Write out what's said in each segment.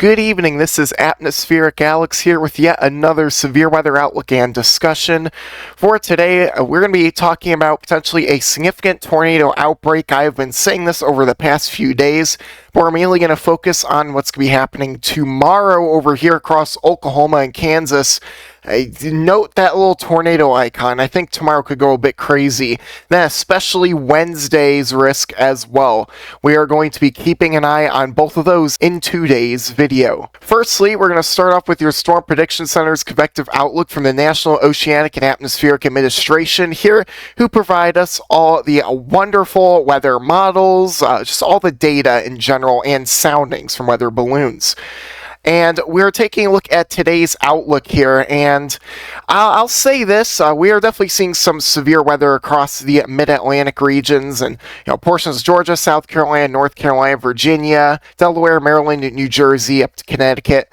Good evening, this is Atmospheric Alex here with yet another severe weather outlook and discussion. For today, we're going to be talking about potentially a significant tornado outbreak. I've been saying this over the past few days, but we're mainly going to focus on what's going to be happening tomorrow over here across Oklahoma and Kansas. Note that little tornado icon. I think tomorrow could go a bit crazy. Then especially Wednesday's risk as well. We are going to be keeping an eye on both of those in today's video. Firstly, we're going to start off with your Storm Prediction Center's convective outlook from the National Oceanic and Atmospheric Administration here, who provide us all the wonderful weather models, just all the data in general, and soundings from weather balloons. And we're taking a look at today's outlook here, and I'll say this, we are definitely seeing some severe weather across the mid-Atlantic regions and portions of Georgia, South Carolina, North Carolina, Virginia, Delaware, Maryland, New Jersey, up to Connecticut,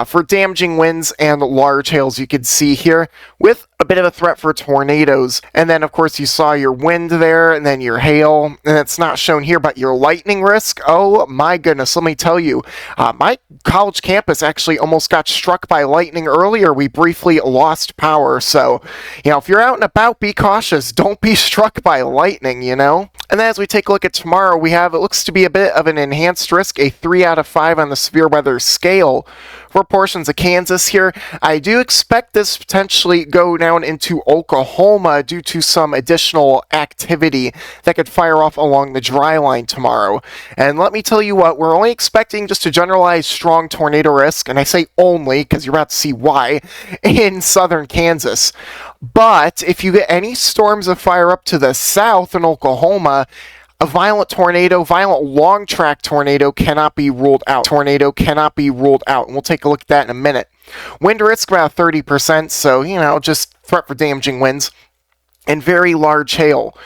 for damaging winds and large hails you can see here, with a bit of a threat for tornadoes. And then, of course, you saw your wind there, and then your hail, and it's not shown here, but your lightning risk, oh my goodness, let me tell you, my college campus actually almost got struck by lightning earlier. We briefly lost power, so, if you're out and about, be cautious. Don't be struck by lightning, And then as we take a look at tomorrow, we have, it looks to be a bit of an enhanced risk, a 3 out of 5 on the severe weather scale for portions of Kansas here. I do expect this potentially go down into Oklahoma due to some additional activity that could fire off along the dry line tomorrow. And let me tell you what, we're only expecting just a generalized strong tornado risk, and I say only because you're about to see why, in southern Kansas. But if you get any storms of fire up to the south in Oklahoma, a violent tornado, violent long-track tornado cannot be ruled out. Tornado cannot be ruled out, and we'll take a look at that in a minute. Wind risk about 30%, so, just threat for damaging winds. And very large hail.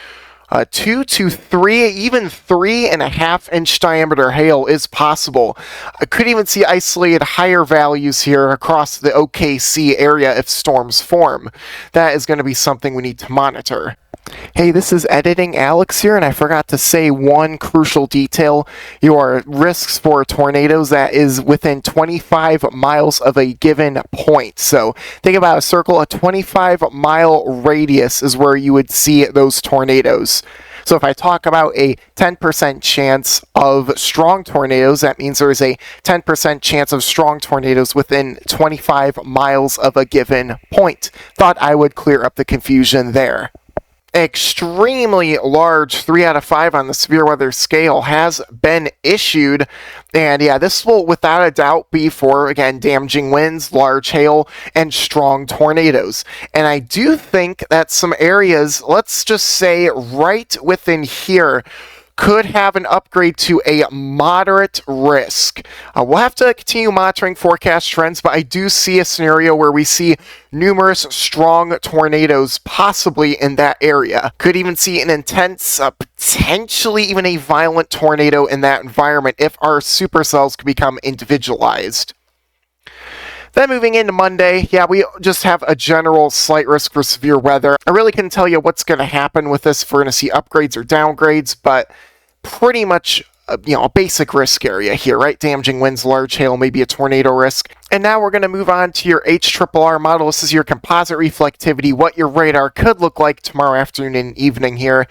2 to 3, even 3.5 inch diameter hail is possible. I could even see isolated higher values here across the OKC area if storms form. That is going to be something we need to monitor. Hey, this is Editing Alex here, and I forgot to say one crucial detail. Your risks for tornadoes, that is within 25 miles of a given point. So think about a circle, a 25-mile radius is where you would see those tornadoes. So if I talk about a 10% chance of strong tornadoes, that means there is a 10% chance of strong tornadoes within 25 miles of a given point. Thought I would clear up the confusion there. Extremely large 3 out of 5 on the severe weather scale has been issued, and yeah, this will without a doubt be for, again, damaging winds, large hail, and strong tornadoes. And I do think that some areas, let's just say right within here, could have an upgrade to a moderate risk. We'll have to continue monitoring forecast trends, but I do see a scenario where we see numerous strong tornadoes possibly in that area. Could even see an intense, potentially even a violent tornado in that environment if our supercells could become individualized. Then moving into Monday, yeah, we just have a general slight risk for severe weather. I really couldn't tell you what's going to happen with this, if we're going to see upgrades or downgrades, but pretty much a basic risk area here, right? Damaging winds, large hail, maybe a tornado risk. And now we're going to move on to your HRRR model. This is your composite reflectivity, what your radar could look like tomorrow afternoon and evening here.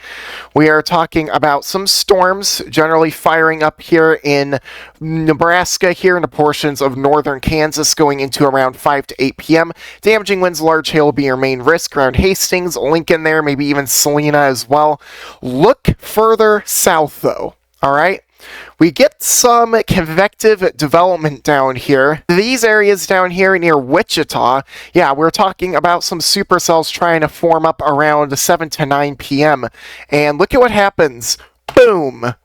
We are talking about some storms generally firing up here in Nebraska, here into portions of northern Kansas going into around 5 to 8 p.m. Damaging winds, large hail will be your main risk around Hastings, Lincoln there, maybe even Salina as well. Look further south though, all right? We get some convective development down here. These areas down here near Wichita, yeah, we're talking about some supercells trying to form up around 7 to 9 p.m. And look at what happens. Boom.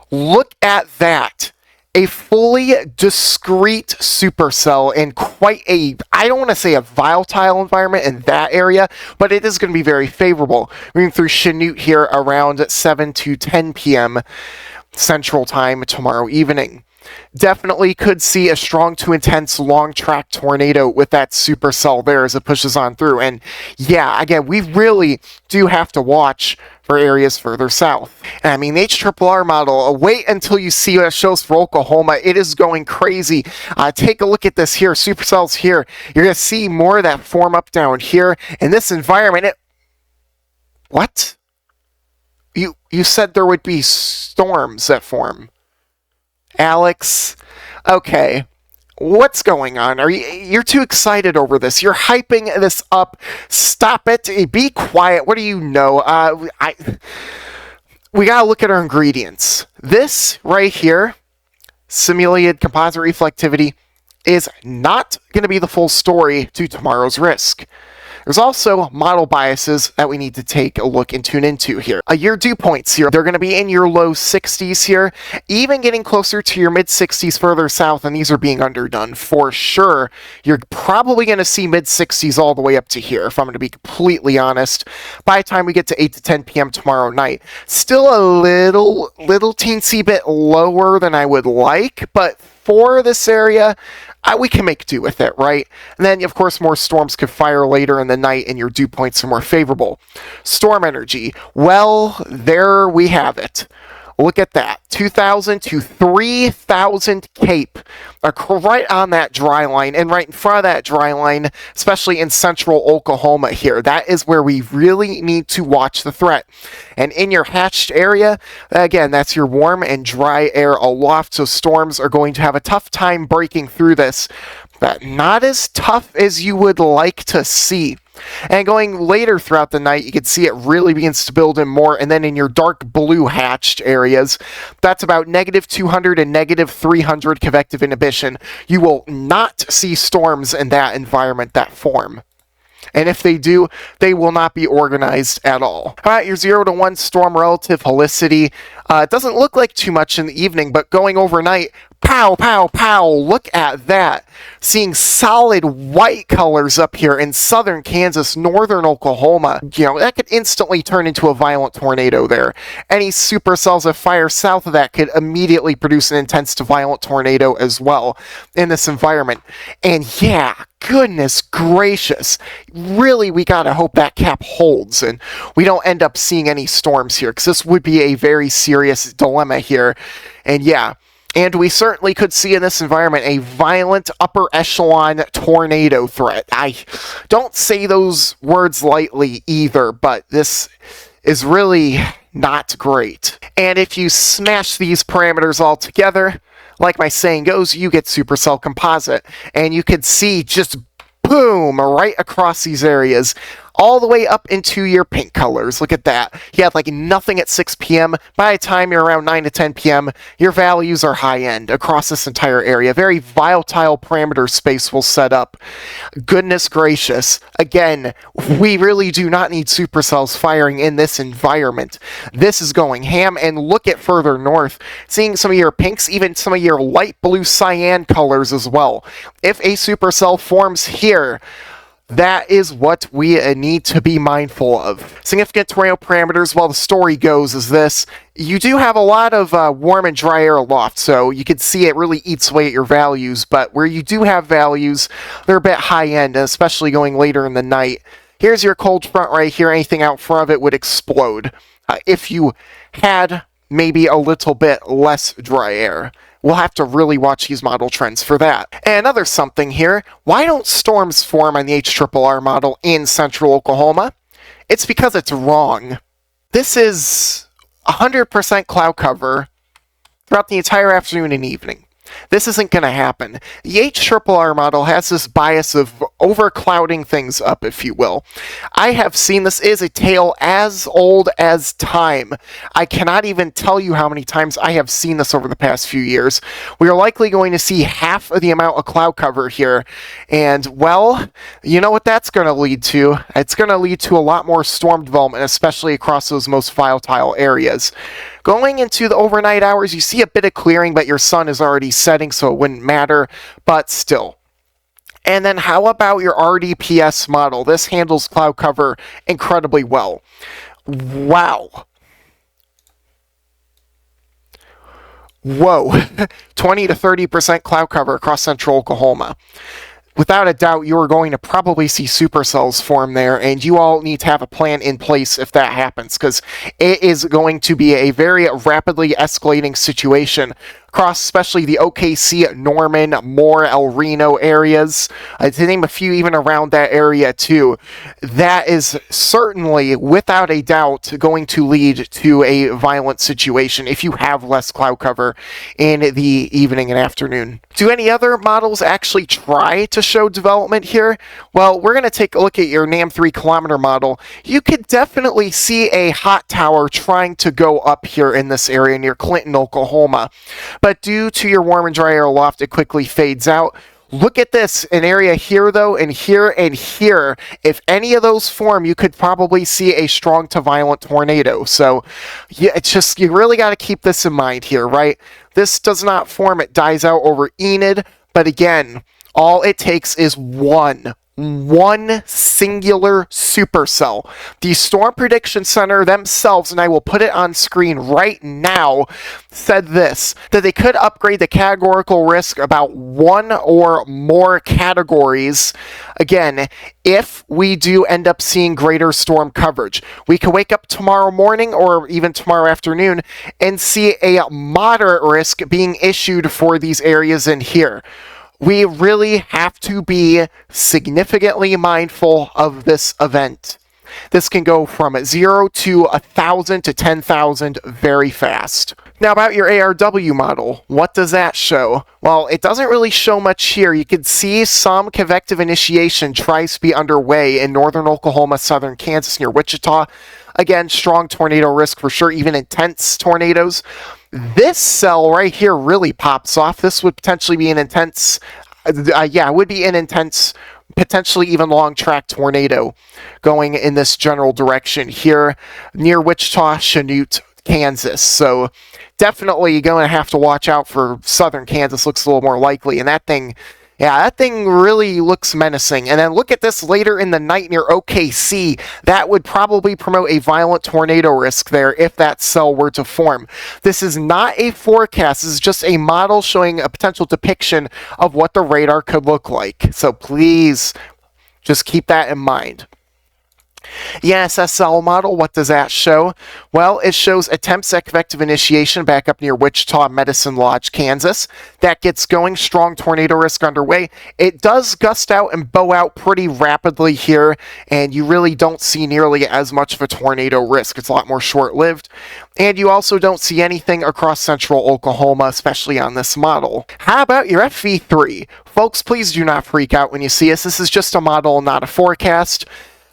Look at that. A fully discrete supercell in quite a, I don't want to say a volatile environment in that area, but it is going to be very favorable. Moving through Chanute here around 7 to 10 p.m. Central Time tomorrow evening. definitely could see a strong to intense long track tornado with that supercell there as it pushes on through. And yeah, again, we really do have to watch for areas further south. And I mean, the HRRR model, wait until you see what it shows for Oklahoma. It is going crazy. Take a look at this here, supercells here. You're going to see more of that form up down here. In this environment, what? You said there would be storms that form. Alex, okay, what's going on? You're too excited over this. You're hyping this up. Stop it. Be quiet. What do you know? We gotta look at our ingredients. This right here, simulated composite reflectivity, is not going to be the full story to tomorrow's risk. There's also model biases that we need to take a look and tune into here. Your dew points here, they're going to be in your low 60s here, even getting closer to your mid 60s further south, and these are being underdone for sure. You're probably going to see mid 60s all the way up to here, if I'm going to be completely honest, by the time we get to 8 to 10 p.m. tomorrow night. Still a little teensy bit lower than I would like, but for this area, we can make do with it, right? And then, of course, more storms could fire later in the night and your dew points are more favorable. Storm energy. Well, there we have it. Look at that. 2,000 to 3,000 Cape. Right on that dry line, and right in front of that dry line, especially in central Oklahoma here. That is where we really need to watch the threat. And in your hatched area, again, that's your warm and dry air aloft, so storms are going to have a tough time breaking through this. But not as tough as you would like to see. And going later throughout the night, you can see it really begins to build in more, and then in your dark blue hatched areas, that's about -200 and -300 convective inhibition. You will not see storms in that environment that form. And if they do, they will not be organized at all. All right, your 0 to 1 storm relative helicity. It doesn't look like too much in the evening, but going overnight, pow, pow, pow, look at that. Seeing solid white colors up here in southern Kansas, northern Oklahoma. You know, that could instantly turn into a violent tornado there. Any supercells that fire south of that could immediately produce an intense to violent tornado as well in this environment. And yeah, goodness gracious, really we gotta hope that cap holds and we don't end up seeing any storms here, because this would be a very serious dilemma here. And yeah, and we certainly could see in this environment a violent upper echelon tornado threat. I don't say those words lightly either, but this is really not great. And if you smash these parameters all together, like my saying goes, you get supercell composite. And you could see just boom right across these areas, all the way up into your pink colors. Look at that. You had like nothing at 6 p.m. By the time you're around 9 to 10 p.m., your values are high-end across this entire area. Very volatile parameter space will set up. Goodness gracious. Again, we really do not need supercells firing in this environment. This is going ham, and look at further north. Seeing some of your pinks, even some of your light blue cyan colors as well. If a supercell forms here, that is what we need to be mindful of. Significant tornado parameters, well, the story goes is this. You do have a lot of warm and dry air aloft, so you can see it really eats away at your values, but where you do have values, they're a bit high-end, especially going later in the night. Here's your cold front right here. Anything out front of it would explode if you had maybe a little bit less dry air. We'll have to really watch these model trends for that. And another something here, why don't storms form on the HRRR model in central Oklahoma? It's because it's wrong. This is 100% cloud cover throughout the entire afternoon and evening. This isn't going to happen. The HRRR model has this bias of overclouding things up, if you will. I have seen this is a tale as old as time. I cannot even tell you how many times I have seen this over the past few years. We are likely going to see half of the amount of cloud cover here. And, well, you know what that's going to lead to? It's going to lead to a lot more storm development, especially across those most volatile areas. Going into the overnight hours, you see a bit of clearing, but your sun is already setting, so it wouldn't matter, but still. And then how about your RDPS model? This handles cloud cover incredibly well. Wow. Whoa, 20 to 30% cloud cover across central Oklahoma. Without a doubt, you are going to probably see supercells form there, and you all need to have a plan in place if that happens, because it is going to be a very rapidly escalating situation across especially the OKC, Norman, Moore, El Reno areas, to name a few even around that area too. That is certainly, without a doubt, going to lead to a violent situation if you have less cloud cover in the evening and afternoon. Do any other models actually try to show development here? Well, we're going to take a look at your NAM 3 kilometer model. You could definitely see a hot tower trying to go up here in this area near Clinton, Oklahoma. But due to your warm and dry air loft, it quickly fades out. Look at this, an area here though, and here and here. If any of those form, you could probably see a strong to violent tornado. So yeah, it's just, you really got to keep this in mind here, right? This does not form, it dies out over Enid, but again, all it takes is one singular supercell. The Storm Prediction Center themselves, and I will put it on screen right now, said this, that they could upgrade the categorical risk about one or more categories, again, if we do end up seeing greater storm coverage. We could wake up tomorrow morning or even tomorrow afternoon and see a moderate risk being issued for these areas in here. We really have to be significantly mindful of this event. This can go from 0 to 1,000 to 10,000 very fast. Now about your ARW model, what does that show? Well, it doesn't really show much here. You can see some convective initiation tries to be underway in northern Oklahoma, southern Kansas, near Wichita. Again, strong tornado risk for sure, even intense tornadoes. This cell right here really pops off. This would potentially be an intense, potentially even long track tornado going in this general direction here near Wichita, Chanute, Kansas. So definitely going to have to watch out for southern Kansas. Looks a little more likely. And that thing really looks menacing. And then look at this later in the night near OKC. That would probably promote a violent tornado risk there if that cell were to form. This is not a forecast. This is just a model showing a potential depiction of what the radar could look like. So please just keep that in mind. ENSSL model, what does that show? Well, it shows attempts at convective initiation back up near Wichita, Medicine Lodge, Kansas. That gets going, strong tornado risk underway. It does gust out and bow out pretty rapidly here, and you really don't see nearly as much of a tornado risk. It's a lot more short-lived. And you also don't see anything across central Oklahoma, especially on this model. How about your FV3? Folks, please do not freak out when you see this. This is just a model, not a forecast.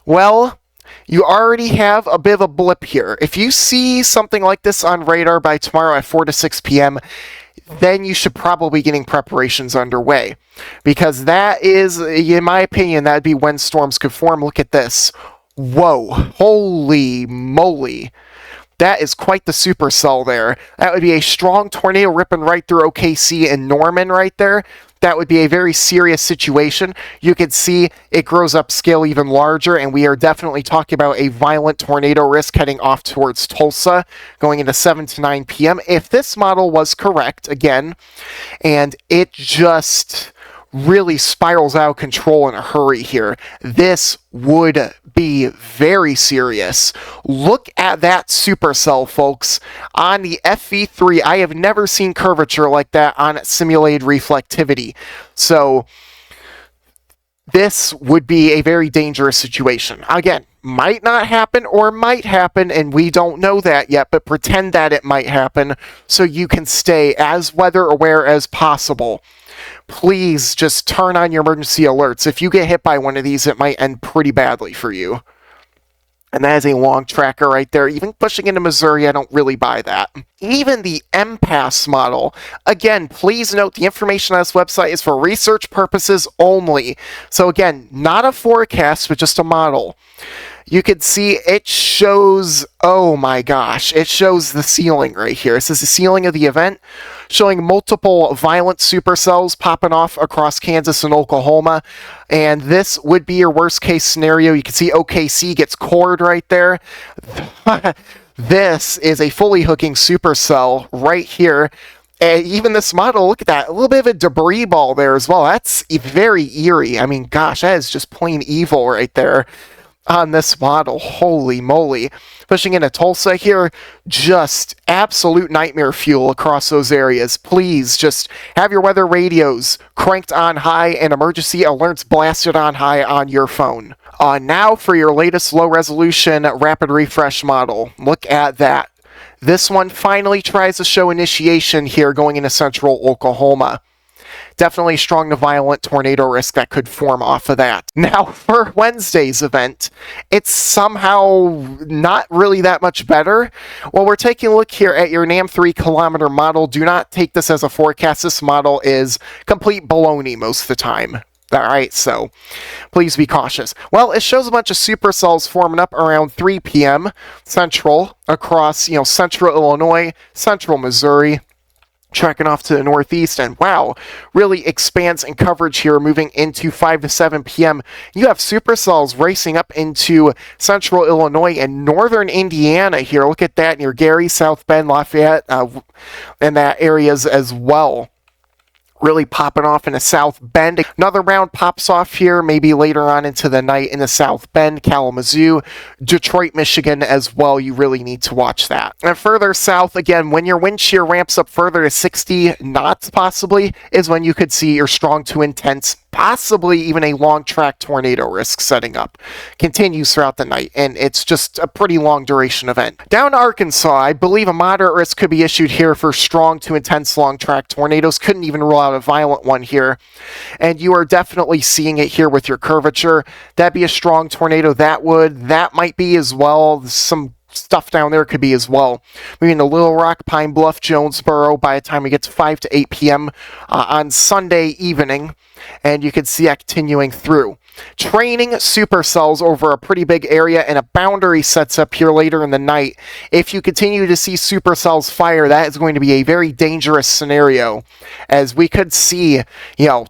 Well, you already have a bit of a blip here. If you see something like this on radar by tomorrow at 4 to 6 p.m., then you should probably be getting preparations underway. Because that is, in my opinion, that would be when storms could form. Look at this. Whoa. Holy moly. That is quite the supercell there. That would be a strong tornado ripping right through OKC and Norman right there. That would be a very serious situation. You could see it grows up scale even larger, and we are definitely talking about a violent tornado risk heading off towards Tulsa, going into 7 to 9 p.m. If this model was correct, again, and it just really spirals out of control in a hurry here, this would be very serious. Look at that supercell, folks. On the FV3, I have never seen curvature like that on simulated reflectivity. So this would be a very dangerous situation. Again, might not happen or might happen, and we don't know that yet, but pretend that it might happen so you can stay as weather aware as possible. Please just turn on your emergency alerts. If you get hit by one of these, it might end pretty badly for you. And that is a long tracker right there. Even pushing into Missouri, I don't really buy that. Even the MPAS model, again, please note the information on this website is for research purposes only. So again, not a forecast, but just a model. You can see it shows, oh my gosh, it shows the ceiling right here. This is the ceiling of the event, showing multiple violent supercells popping off across Kansas and Oklahoma. And this would be your worst case scenario. You can see OKC gets cored right there. This is a fully hooking supercell right here. even this model, look at that, a little bit of a debris ball there as well. That's very eerie. I mean, gosh, that is just plain evil right there on this model. Holy moly. Pushing into Tulsa here, just absolute nightmare fuel across those areas. Please just have your weather radios cranked on high and emergency alerts blasted on high on your phone. Now for your latest low resolution rapid refresh model. Look at that. This one finally tries to show initiation here going into central Oklahoma. Definitely strong to violent tornado risk that could form off of that. Now, for Wednesday's event, it's somehow not really that much better. Well, we're taking a look here at your NAM 3-kilometer model. Do not take this as a forecast. This model is complete baloney most of the time. Alright, so please be cautious. Well, it shows a bunch of supercells forming up around 3 p.m. Central across, central Illinois, central Missouri, tracking off to the northeast, and wow, really expands in coverage here moving into 5 to 7 p.m. You have supercells racing up into central Illinois and northern Indiana here. Look at that near Gary, South Bend, Lafayette, and that areas as well. Really popping off in the South Bend. Another round pops off here, maybe later on into the night in the South Bend, Kalamazoo, Detroit, Michigan as well. You really need to watch that. And further south, again, when your wind shear ramps up further to 60 knots possibly, is when you could see your strong to intense, possibly even a long track tornado risk setting up. Continues throughout the night, and it's just a pretty long duration event. Down to Arkansas, I believe a moderate risk could be issued here for strong to intense long track tornadoes. Couldn't even rule out a violent one here. And you are definitely seeing it here with your curvature. That'd be a strong tornado. That might be as well. Some stuff down there could be as well. Moving to Little Rock, Pine Bluff, Jonesboro by the time we get to 5 to 8 p.m. On Sunday evening. And you can see that continuing through. Training supercells over a pretty big area, and a boundary sets up here later in the night. If you continue to see supercells fire, that is going to be a very dangerous scenario, as we could see,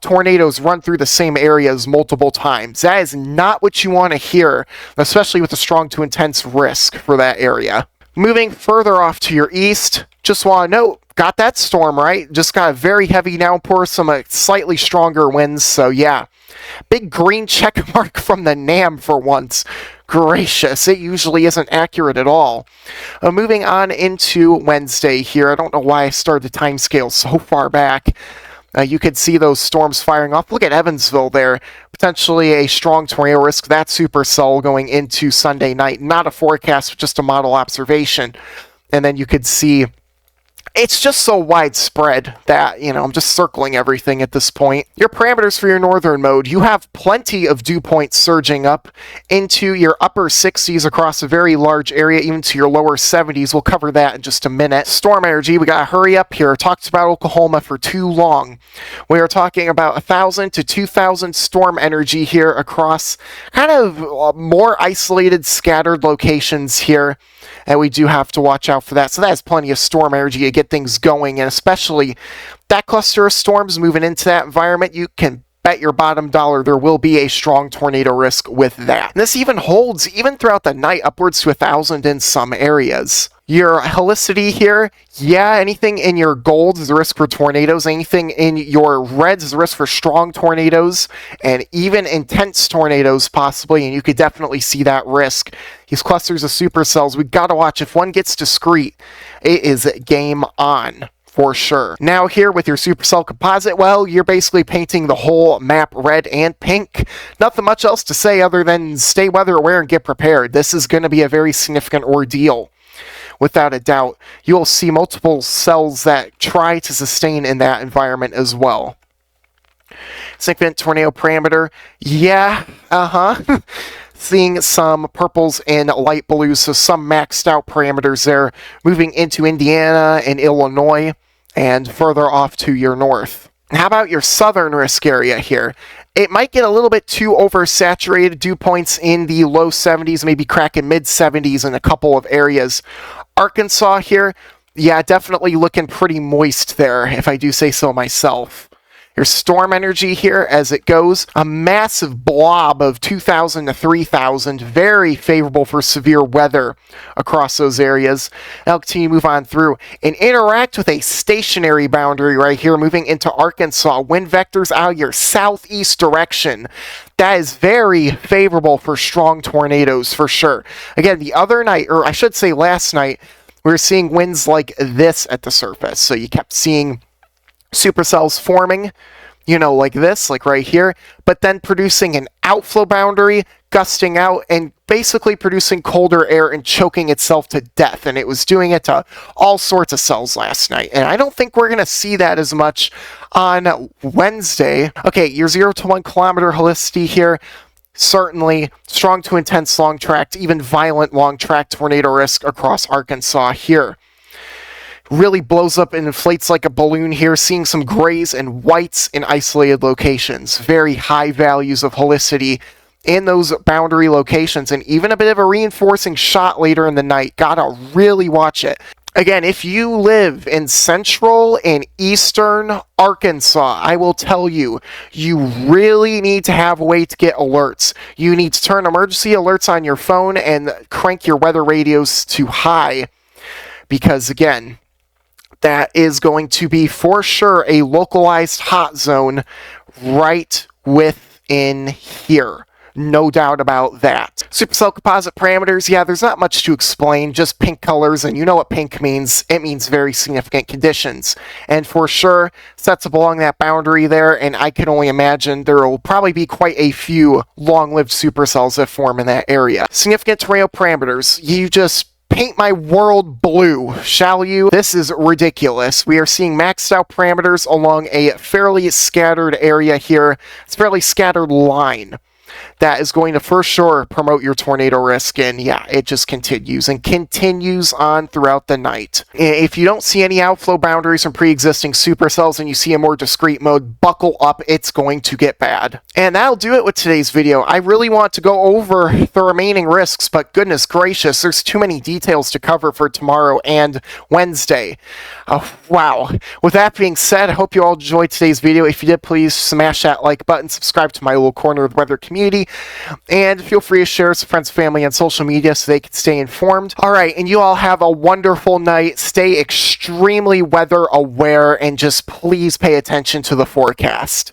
tornadoes run through the same areas multiple times. That is not what you want to hear, especially with a strong to intense risk for that area. Moving further off to your east, just want to note, got that storm right. Just got a very heavy downpour, some slightly stronger winds, so yeah. Big green check mark from the NAM for once. Gracious, it usually isn't accurate at all. Moving on into Wednesday here. I don't know why I started the timescale so far back. You could see those storms firing off. Look at Evansville there. Potentially a strong tornado risk. That supercell going into Sunday night. Not a forecast, but just a model observation. And then you could see it's just so widespread that, I'm just circling everything at this point. Your parameters for your northern mode, you have plenty of dew points surging up into your upper 60s across a very large area, even to your lower 70s. We'll cover that in just a minute. Storm energy, we gotta hurry up here. Talked about Oklahoma for too long. We are talking about 1,000 to 2,000 storm energy here across kind of more isolated, scattered locations here. And we do have to watch out for that. So that has plenty of storm energy to get things going. And especially that cluster of storms moving into that environment, you can bet your bottom dollar there will be a strong tornado risk with that. And this even holds even throughout the night, upwards to 1,000 in some areas. Your helicity here, yeah, anything in your gold is a risk for tornadoes. Anything in your reds is a risk for strong tornadoes, and even intense tornadoes possibly, and you could definitely see that risk. These clusters of supercells, we gotta watch. If one gets discrete, it is game on. For sure. Now here with your supercell composite, well, you're basically painting the whole map red and pink. Nothing much else to say other than stay weather aware and get prepared. This is going to be a very significant ordeal. Without a doubt, you'll see multiple cells that try to sustain in that environment as well. Significant tornado parameter, yeah, seeing some purples and light blues, so some maxed out parameters there, moving into Indiana and Illinois, and further off to your north. How about your southern risk area here? It might get a little bit too oversaturated. Dew points in the low 70s, maybe cracking mid 70s in a couple of areas. Arkansas here, yeah, definitely looking pretty moist there, if I do say so myself. Your storm energy here as it goes, a massive blob of 2,000 to 3,000, very favorable for severe weather across those areas. Now continue to move on through and interact with a stationary boundary right here, moving into Arkansas. Wind vectors out of your southeast direction. That is very favorable for strong tornadoes for sure. Again, the other night, or I should say last night, we were seeing winds like this at the surface. So you kept seeing supercells forming, like this, like right here, but then producing an outflow boundary, gusting out, and basically producing colder air and choking itself to death. And it was doing it to all sorts of cells last night. And I don't think we're going to see that as much on Wednesday. Okay, your 0 to 1 kilometer helicity here. Certainly strong to intense long track, even violent long track tornado risk across Arkansas here. Really blows up and inflates like a balloon here, seeing some grays and whites in isolated locations. Very high values of helicity in those boundary locations, and even a bit of a reinforcing shot later in the night. Gotta really watch it. Again, if you live in central and eastern Arkansas, I will tell you, you really need to have a way to get alerts. You need to turn emergency alerts on your phone and crank your weather radios to high, because again, that is going to be for sure a localized hot zone right within here. No doubt about that. Supercell composite parameters, yeah, there's not much to explain, just pink colors, and you know what pink means. It means very significant conditions. And for sure, sets up along that boundary there, and I can only imagine there will probably be quite a few long-lived supercells that form in that area. Significant tornado parameters, you just paint my world blue, shall you? This is ridiculous. We are seeing maxed out parameters along a fairly scattered area here. It's a fairly scattered line. That is going to for sure promote your tornado risk, and yeah, it just continues and continues on throughout the night. If you don't see any outflow boundaries from pre-existing supercells and you see a more discrete mode, buckle up, it's going to get bad. And that'll do it with today's video. I really want to go over the remaining risks, but goodness gracious, there's too many details to cover for tomorrow and Wednesday. Wow. With that being said, I hope you all enjoyed today's video. If you did, please smash that like button, subscribe to my little corner of the weather community, and feel free to share with friends, family, and social media so they can stay informed. Alright, and you all have a wonderful night. Stay extremely weather aware, and just please pay attention to the forecast.